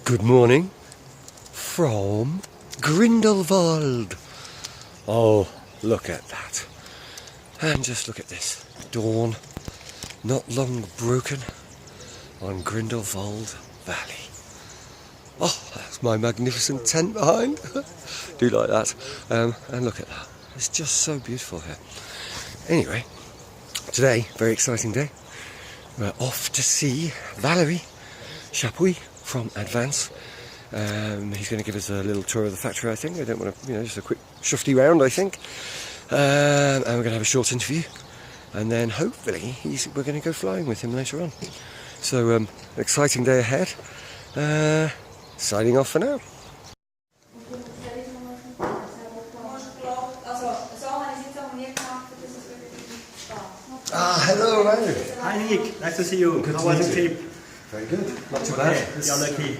Good morning from Grindelwald. Oh, look at that. And just look at this. Dawn, not long broken on Grindelwald Valley. Oh, that's my magnificent tent behind. Do like that. And look at that. It's just so beautiful here. Anyway, today, very exciting day. We're off to see Valery Chapuis from Advance. He's going to give us a little tour of the factory, I think. I don't want to, just a quick shufty round, I think. And we're going to have a short interview. And then hopefully we're going to go flying with him later on. So, exciting day ahead. Signing off for now. Hello, Andrew. Hi, Nick. Nice to see you. Good How was the trip? Very good. Not too bad. You're lucky.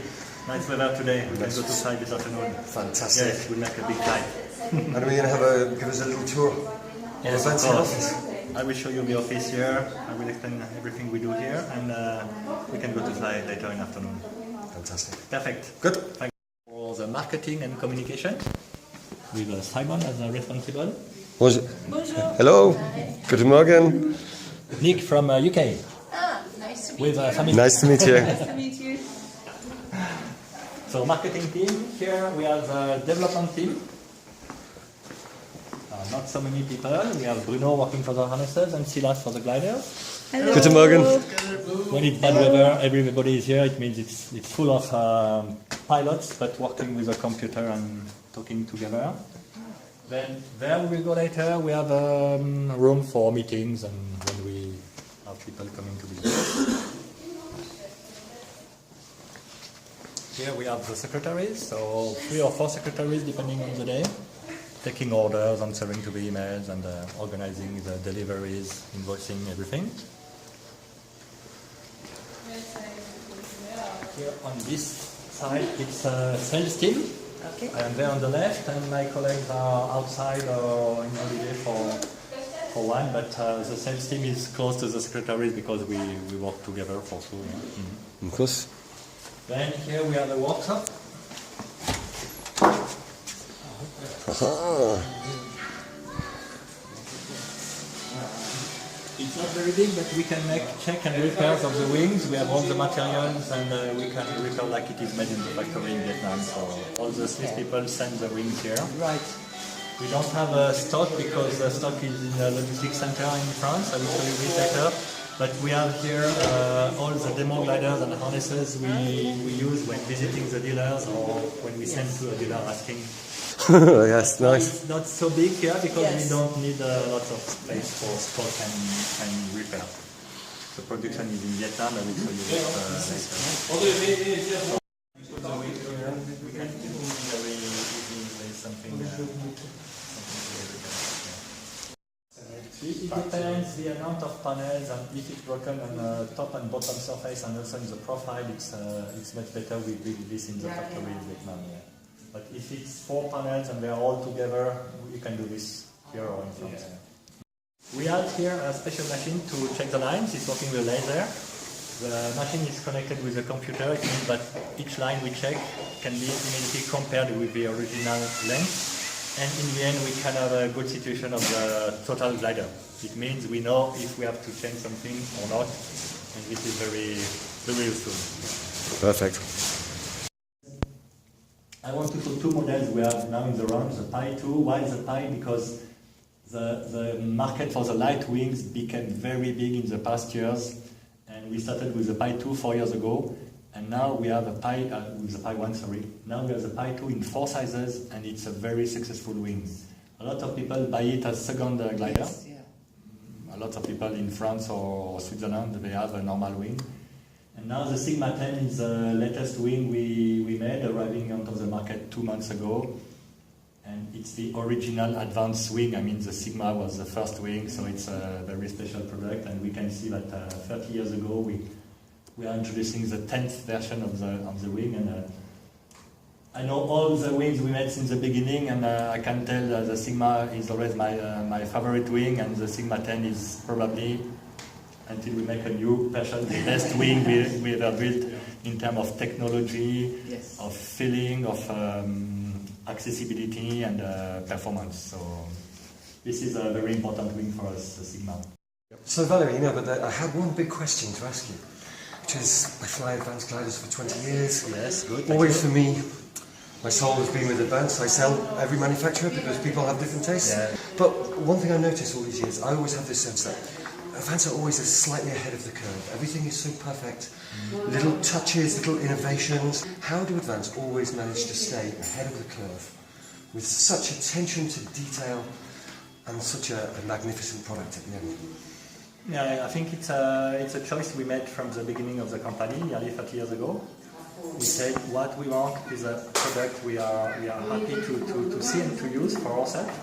Nice weather today. We can go to site this afternoon. Fantastic. Yes, we'll make a big flight. And we're going to give us a little tour. Yes, of of the course. office. I will show you the office here. I will explain everything we do here, and we can go to site later in the afternoon. Fantastic. Perfect. Good. Thank you for the marketing and communication with Simon as a responsible. Bonjour. Hello. Guten Morgen. Nick from UK. Nice to meet With family. Nice to meet you. Nice to meet you. So marketing team, here we have the development team. Not so many people. We have Bruno working for the harnesses and Silas for the gliders. Hello. Guten Morgen. When it's bad weather, everybody is here. It means it's full of pilots, but working with a computer and talking together. Then there we will go later. We have a room for meetings and when we have people coming to visit. Here we have the secretaries, so 3 or 4 secretaries depending on the day, taking orders, answering to the emails, and organizing the deliveries, invoicing, everything. Here on this side, it's a sales team. Okay. I am there on the left, and my colleagues are outside or in holiday for one, but the sales team is close to the secretaries because we work together for sure. Yeah. Mm-hmm. Of course. Then here we have a workshop. It's not very big, but we can make check and repairs of the wings. We have all the materials and we can repair like it is made in the factory in Vietnam. So all the Swiss people send the wings here. Right. We don't have a stock because the stock is in the logistics center in France. I will show you this later. But we have here all the demo gliders and harnesses we use when visiting the dealers or when we send to a dealer asking. Yes, nice. It's not so big here because Yes. we don't need lots of space for stock and repair. The production is in Vietnam. I will show you that later. We can do very easy with something. It depends the amount of panels and if it's broken on the top and bottom surface and also in the profile, it's much better we build this in the factory in Vietnam. Yeah. But if it's 4 panels and they're all together, you can do this here or in France. Yeah. We have here a special machine to check the lines. It's working with laser. The machine is connected with a computer. It means that each line we check can be immediately compared with the original length. And in the end, we can have a good situation of the total glider. It means we know if we have to change something or not. And this is very, very useful. Perfect. I want to show 2 models we have now in the round, the Pi 2. Why the Pi? Because the market for the light wings became very big in the past years. And we started with the Pi 2 4 years ago. And now we have a Pi, with the Pi 1, sorry. Now we have the Pi 2 in 4 sizes, and it's a very successful wing. A lot of people buy it as second glider. Yes, yeah. A lot of people in France or Switzerland, they have a normal wing. And now the Sigma 10 is the latest wing we made, arriving onto the market 2 months ago. And it's the original advanced wing. I mean, the Sigma was the first wing, so it's a very special product. And we can see that 30 years ago, we are introducing the 10th version of the wing. And I know all the wings we made since the beginning, and I can tell the Sigma is always my favorite wing, and the Sigma 10 is probably until we make a new version, the best wing we ever built in terms of technology, Yes. of feeling, of accessibility and performance. So this is a very important wing for us, the Sigma. So Valery, but I had one big question to ask you, which is I fly advanced gliders for 20 years. Yes, good. Always for me, my soul has been with advanced. I sell every manufacturer because people have different tastes. Yeah. But one thing I noticed all these years, I always have this sense that advanced are always slightly ahead of the curve. Everything is so perfect. Little touches, little innovations. How do advanced always manage to stay ahead of the curve with such attention to detail and such a magnificent product at the end? Yeah, I think it's a choice we made from the beginning of the company, nearly 30 years ago. We said what we want is a product we are happy to see and to use for ourselves,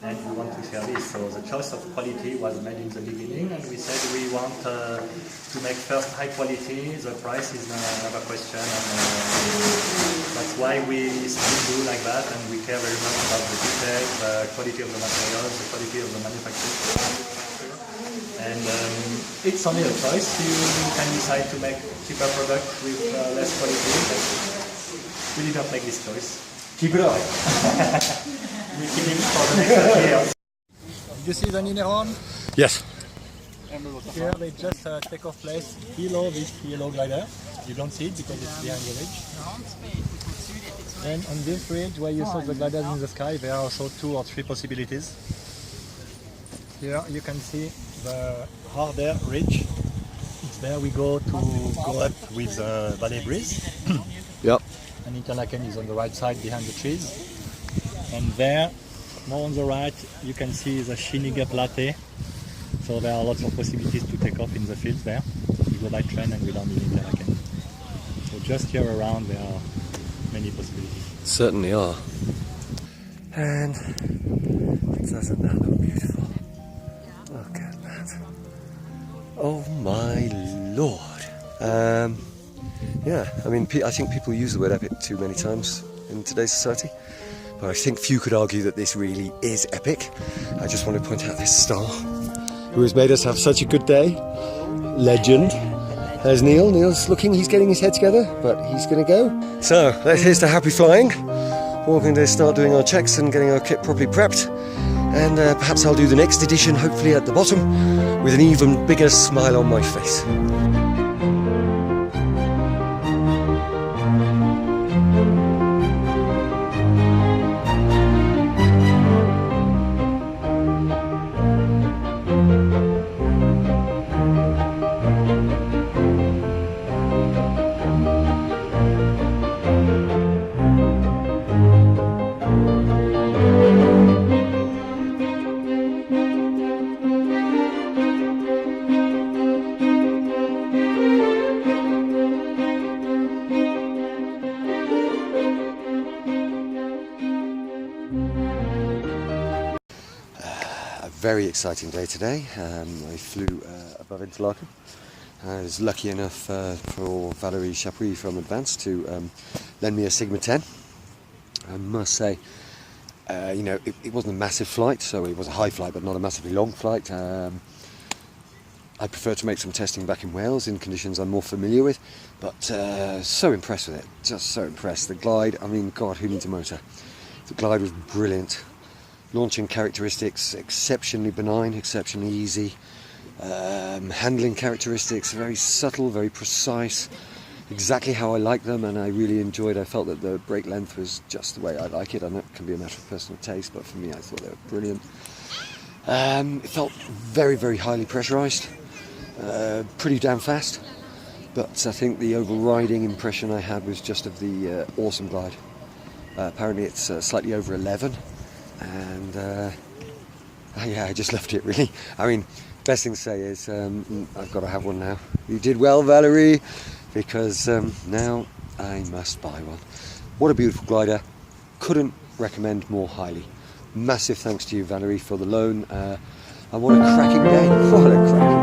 and we want to share this. So the choice of quality was made in the beginning, and we said we want to make first high quality. The price is another question, and that's why we still do like that, and we care very much about the details, the quality of the materials, the quality of the manufacturing. And it's only a choice. You can decide to make cheaper product with less quality, but we did not make this choice. Keep it up. We keep it for the next 30 years. Did you see the Niederhorn? Yes. Here they just take off place below this yellow glider. You don't see it because it's behind the ridge. And on this ridge where you saw the gliders in the sky, there are also 2 or 3 possibilities. Here you can see the harder ridge. It's there we go up with the valley breeze. Yep. And Interlaken is on the right side behind the trees. And there, more on the right, you can see the Schiniger Platte. So there are lots of possibilities to take off in the fields there. We go by train and we land in Interlaken. So just here around there are many possibilities. Certainly are. And doesn't that look beautiful? Look at that. Oh my lord. Yeah, I mean, I think people use the word epic too many times in today's society, but I think few could argue that this really is epic. I just want to point out this star who has made us have such a good day. Legend. There's Neil. Neil's looking, he's getting his head together, but he's going to go. So, here's to happy flying. We're going to start doing our checks and getting our kit properly prepped. And perhaps I'll do the next edition, hopefully at the bottom, with an even bigger smile on my face. Very exciting day today. I flew above Interlaken. I was lucky enough for Valery Chapuis from Advanced to lend me a Sigma 10. I must say, it wasn't a massive flight, so it was a high flight, but not a massively long flight. I prefer to make some testing back in Wales in conditions I'm more familiar with, but so impressed with it, just so impressed. The glide, I mean, God, who needs a motor? The glide was brilliant. Launching characteristics, exceptionally benign, exceptionally easy. Handling characteristics, very subtle, very precise. Exactly how I like them, and I really enjoyed. I felt that the brake length was just the way I like it. I know it can be a matter of personal taste, but for me I thought they were brilliant. It felt very, very highly pressurised, pretty damn fast, but I think the overriding impression I had was just of the awesome glide. Apparently it's slightly over 11. And yeah, I just loved it, really. I mean, best thing to say is I've got to have one now. You did well, Valery, because now I must buy one. What a beautiful glider. Couldn't recommend more highly. Massive thanks to you, Valery, for the loan. And what a cracking day. What a cracking day.